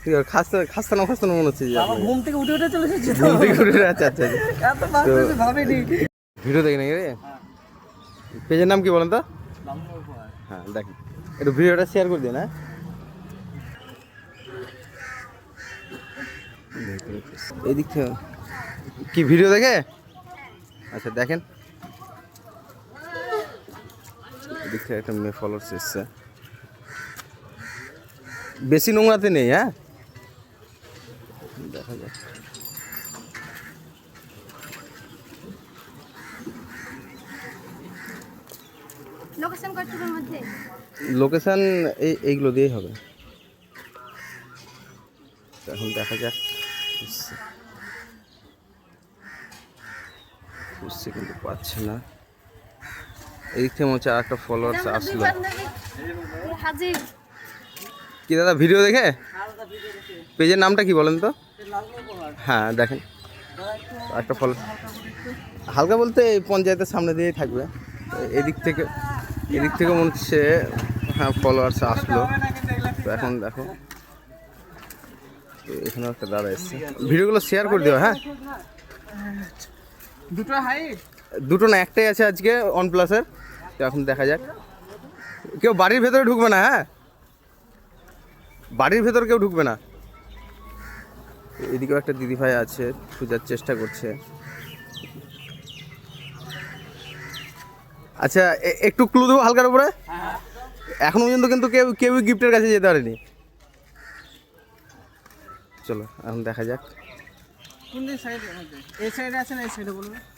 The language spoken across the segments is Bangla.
ঠিক আছে, খাস্তানো খাস্তানো মনে হচ্ছে। ঘুম থেকে উঠে উঠে চলে এসেছি। ঘুম থেকে উঠে, আচ্ছা আচ্ছা। এত বাজে ভাবিনি। ভিডিও দেখি নাকি রে? পেজের নাম কি বলেন তো? হ্যাঁ দেখেন, একটু ভিডিওটা শেয়ার করে দিন। হ্যাঁ এই দিক থেকে কি ভিডিও দেখে? আচ্ছা দেখেন, এদিক থেকে একটা মেয়ে ফলোয়ার্স এসছে, বেশি নোংরাতে নেই। হ্যাঁ দেখা যাক। লোকেশন কতটুকুর মধ্যে? লোকেশন এইগুলো দিয়েই হবে। এখন দেখা যাক, বুঝছে কিন্তু পাচ্ছে না। এদিক থেকে হচ্ছে আর একটা ফলোয়ার্স আসলো। হাজির। কি দাদা ভিডিও দেখে? পেজের নামটা কি বলেন তো? হ্যাঁ দেখেন, একটা ফলো হালকা বলতে এই পঞ্চায়েতের সামনে দিয়েই থাকবে। এদিক থেকে মনে হচ্ছে হ্যাঁ ফলোয়ার্স আসলো। তো এখন দেখো, তো এখানে একটা দাদা এসছে, ভিডিওগুলো শেয়ার করে দিও। হ্যাঁ দুটো না, একটাই আছে আজকে OnePlus-এর। তো এখন দেখা যাক, কেউ বাড়ির ভেতরে ঢুকবে না। হ্যাঁ বাড়ির ভেতর কেউ ঢুকবে না। এদিকেও একটা দিদিভাই আছে, খোঁজার চেষ্টা করছে। আচ্ছা একটু ক্লু দেবো হালকার উপরে। এখনো পর্যন্ত কিন্তু কেউই গিফটের কাছে যেতে পারেনি। চলো এখন দেখা যাক।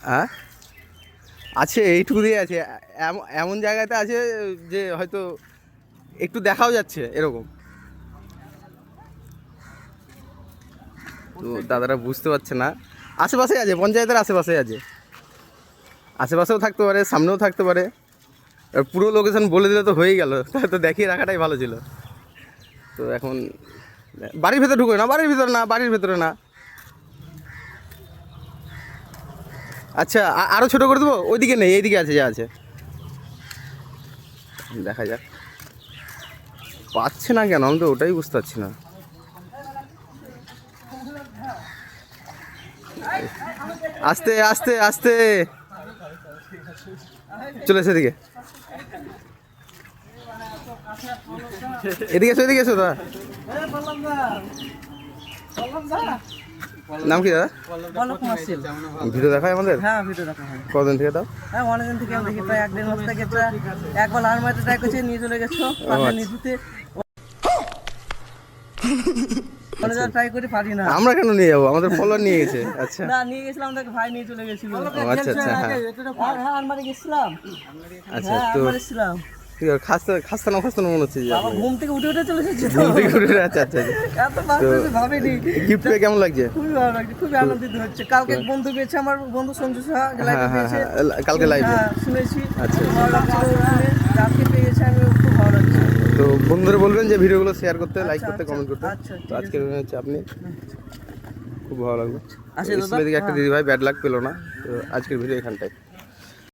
হ্যাঁ আছে, এইটুকু দিয়ে আছে, এমন জায়গাতে আছে যে হয়তো একটু দেখাও যাচ্ছে এরকম। তো দাদারা বুঝতে পারছে না, আশেপাশে আছে, পঞ্চায়েতের আশেপাশে আছে, আশেপাশেও থাকতে পারে, সামনেও থাকতে পারে। আর পুরো লোকেশন বলে দিলে তো হয়েই গেল, তো দেখিয়ে রাখাটাই ভালো ছিল। তো এখন বাড়ির ভেতরে ঢুকবে না, বাড়ির ভেতরে না। আচ্ছা আরও ছোটো করে দেবো, ওইদিকে নেই, এইদিকে আছে, যা আছে। দেখা যাক, পাচ্ছে না কেন, আমি তো ওটাই বুঝতে পারছি না। আস্তে আস্তে আস্তে চলে এসে এদিকে, এদিকে এসো দাদা। নাম কি দাদা? ভিডিও দেখায় আমাদের? হ্যাঁ ভিডিও দেখা হয়। কতদিন থেকে দাও? হ্যাঁ অনেকদিন থেকে আমি দেখি, প্রায় 1-1.5 মাস থেকে। একবার আর মাইতে ট্রাই করছে, নিয়ে চলে গেছো নিচুতে। ট্রাই করে পারি না। আমরা কেন নিয়ে যাবো, আমাদের ফলোয়ার নিয়ে গেছে। আচ্ছা না নিয়ে গেছিলাম, দেখ ভাই নিয়ে চলে গেছিল। আচ্ছা আচ্ছা। হ্যাঁ হ্যাঁ আনবারে গেছিলাম। আচ্ছা হ্যাঁ তো আনবারে ছিলাম। খাস্তানো মনে হচ্ছে। ঘুম থেকে উঠে উঠে চলে এসেছি। আচ্ছা আচ্ছা। এত বাজে ভাবিনি। গিফট পেয়ে কেমন লাগছে? খুবই ভালো লাগছে, খুবই আনন্দিত হচ্ছে। কালকে বন্ধু পেয়েছে, আমার বন্ধু সঞ্জু সাহা লাইভে পেয়েছে। কালকে লাইভে শুনেছি। আচ্ছা ভালো লাগছিল, রাতকে পেয়েছে, আমি খুব ভালো লাগছে। তো বন্ধুরা বলবেন যে ভিডিওগুলো শেয়ার করতে, লাইক করতে, কমেন্ট করতে। আচ্ছা তো আজকে হচ্ছে আপনি খুব ভালো লাগলো। আচ্ছা একটা দিদি ভাই ব্যাড লাক পেলো না। তো আজকের ভিডিও এখানটায়।